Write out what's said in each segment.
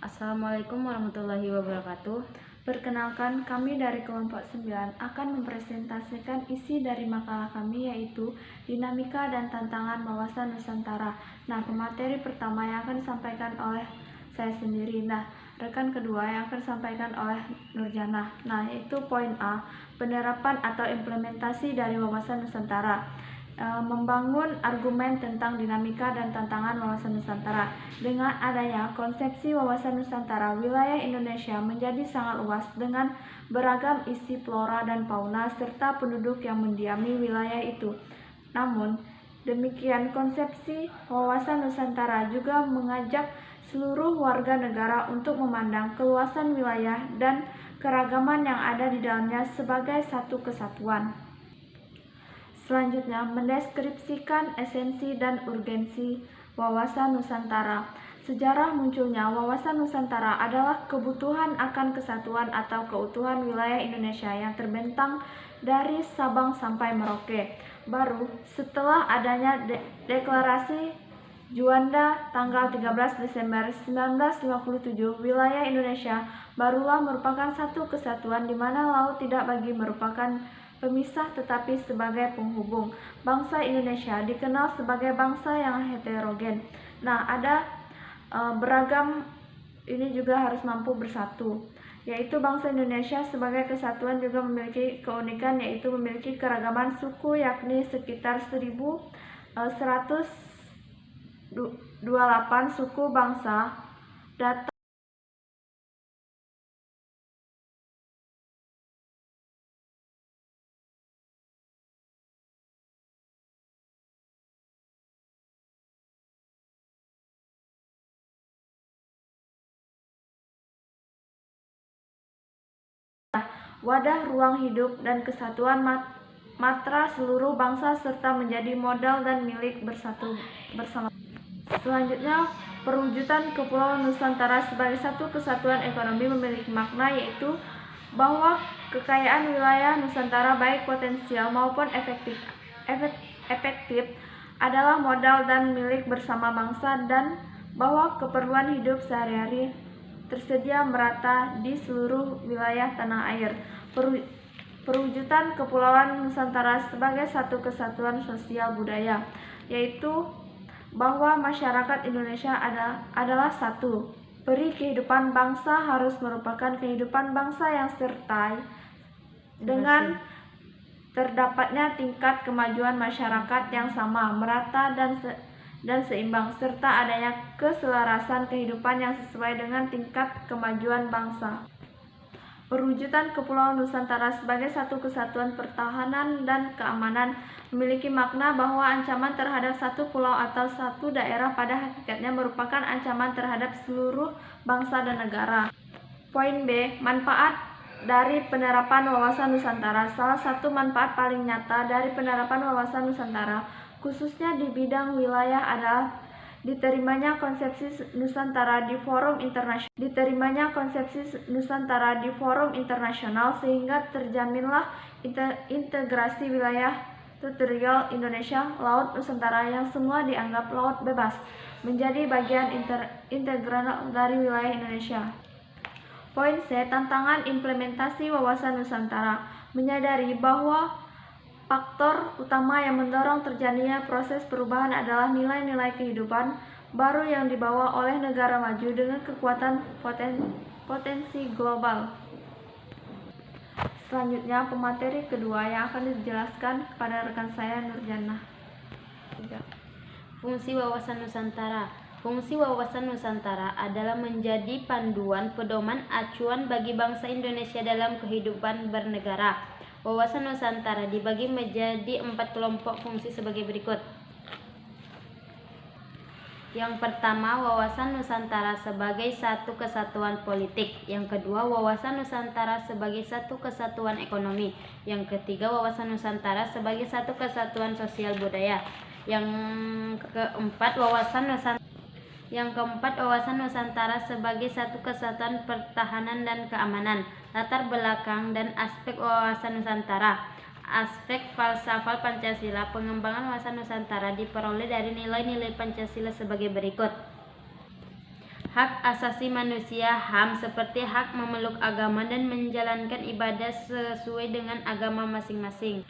Assalamualaikum warahmatullahi wabarakatuh. Perkenalkan, kami dari kelompok 9 akan mempresentasikan isi dari makalah kami, yaitu Dinamika dan Tantangan Wawasan Nusantara. Nah, pemateri pertama yang akan disampaikan oleh saya sendiri. Nah, rekan kedua yang akan disampaikan oleh Nurjana. Nah, yaitu poin A, penerapan atau implementasi dari wawasan Nusantara. Membangun argumen tentang dinamika dan tantangan wawasan Nusantara. Dengan adanya konsepsi wawasan Nusantara, wilayah Indonesia menjadi sangat luas dengan beragam isi flora dan fauna serta penduduk yang mendiami wilayah itu. Namun, demikian konsepsi wawasan Nusantara juga mengajak seluruh warga negara untuk memandang keluasan wilayah dan keragaman yang ada di dalamnya sebagai satu kesatuan. Selanjutnya, mendeskripsikan esensi dan urgensi wawasan Nusantara. Sejarah munculnya wawasan Nusantara adalah kebutuhan akan kesatuan atau keutuhan wilayah Indonesia yang terbentang dari Sabang sampai Merauke. Baru setelah adanya deklarasi Juanda tanggal 13 Desember 1957, wilayah Indonesia barulah merupakan satu kesatuan di mana laut tidak lagi merupakan pemisah tetapi sebagai penghubung. Bangsa Indonesia dikenal sebagai bangsa yang heterogen. Nah, ada beragam, ini juga harus mampu bersatu, yaitu bangsa Indonesia sebagai kesatuan juga memiliki keunikan, yaitu memiliki keragaman suku, yakni sekitar 1128 suku bangsa. Data wadah ruang hidup dan kesatuan matra seluruh bangsa serta menjadi modal dan milik bersatu bersama. Selanjutnya, perwujudan Kepulauan Nusantara sebagai satu kesatuan ekonomi memiliki makna, yaitu bahwa kekayaan wilayah Nusantara baik potensial maupun efektif adalah modal dan milik bersama bangsa, dan bahwa keperluan hidup sehari-hari tersedia merata di seluruh wilayah tanah air. Perwujudan Kepulauan Nusantara sebagai satu kesatuan sosial budaya, yaitu bahwa masyarakat Indonesia adalah satu. Peri kehidupan bangsa harus merupakan kehidupan bangsa yang sertai dengan terdapatnya tingkat kemajuan masyarakat yang sama, merata dan seimbang, serta adanya keselarasan kehidupan yang sesuai dengan tingkat kemajuan bangsa. Perwujudan Kepulauan Nusantara sebagai satu kesatuan pertahanan dan keamanan memiliki makna bahwa ancaman terhadap satu pulau atau satu daerah pada hakikatnya merupakan ancaman terhadap seluruh bangsa dan negara. Poin B, manfaat dari penerapan wawasan Nusantara. Salah satu manfaat paling nyata dari penerapan wawasan Nusantara, khususnya di bidang wilayah, adalah diterimanya konsepsi Nusantara di forum internasional, sehingga terjaminlah integrasi wilayah teritorial Indonesia. Laut Nusantara yang semula dianggap laut bebas menjadi bagian integral dari wilayah Indonesia. Poin C, tantangan implementasi wawasan Nusantara. Menyadari bahwa faktor utama yang mendorong terjadinya proses perubahan adalah nilai-nilai kehidupan baru yang dibawa oleh negara maju dengan kekuatan potensi global. Selanjutnya, pemateri kedua yang akan dijelaskan kepada rekan saya, Nurjana. Fungsi wawasan Nusantara. Fungsi wawasan Nusantara adalah menjadi panduan, pedoman, acuan bagi bangsa Indonesia dalam kehidupan bernegara. Wawasan Nusantara dibagi menjadi 4 kelompok fungsi sebagai berikut. Yang pertama, wawasan Nusantara sebagai satu kesatuan politik. Yang kedua, wawasan Nusantara sebagai satu kesatuan ekonomi. Yang ketiga, wawasan Nusantara sebagai satu kesatuan sosial budaya. Yang keempat, wawasan Nusantara sebagai satu kesatuan pertahanan dan keamanan. Latar belakang dan aspek wawasan Nusantara. Aspek falsafah Pancasila. Pengembangan wawasan Nusantara diperoleh dari nilai-nilai Pancasila sebagai berikut. Hak asasi manusia (HAM) seperti hak memeluk agama dan menjalankan ibadah sesuai dengan agama masing-masing.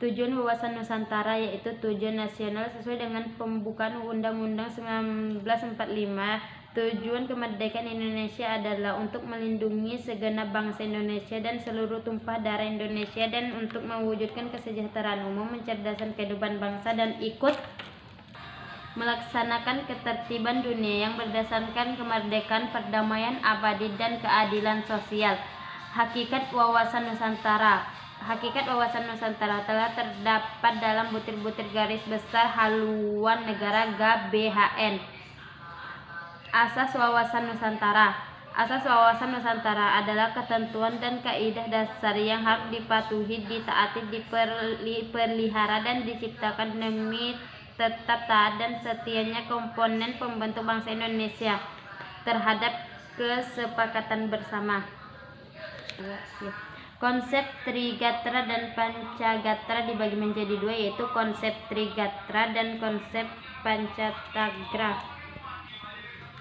Tujuan Wawasan Nusantara yaitu tujuan nasional sesuai dengan pembukaan Undang-Undang 1945. Tujuan kemerdekaan Indonesia adalah untuk melindungi segenap bangsa Indonesia dan seluruh tumpah darah Indonesia dan untuk mewujudkan kesejahteraan umum, mencerdaskan kehidupan bangsa dan ikut melaksanakan ketertiban dunia yang berdasarkan kemerdekaan, perdamaian abadi, dan keadilan sosial. Hakikat Wawasan Nusantara. Hakikat Wawasan Nusantara telah terdapat dalam butir-butir garis besar haluan negara GBHN. Asas Wawasan Nusantara. Asas Wawasan Nusantara adalah ketentuan dan kaidah dasar yang harus dipatuhi, ditaati, dipelihara, dan diciptakan demi tetap taat dan setianya komponen pembentuk bangsa Indonesia terhadap kesepakatan bersama. Konsep Trigatra dan Pancagatra dibagi menjadi dua, yaitu konsep Trigatra dan konsep Pancagatra.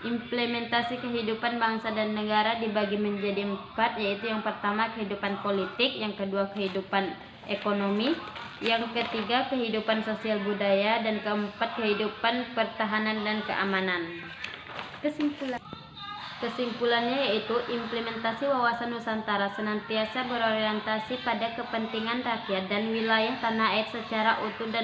Implementasi kehidupan bangsa dan negara dibagi menjadi 4, yaitu yang pertama kehidupan politik, yang kedua kehidupan ekonomi, yang ketiga kehidupan sosial budaya, dan keempat kehidupan pertahanan dan keamanan. Kesimpulannya yaitu implementasi Wawasan Nusantara senantiasa berorientasi pada kepentingan rakyat dan wilayah tanah air secara utuh dan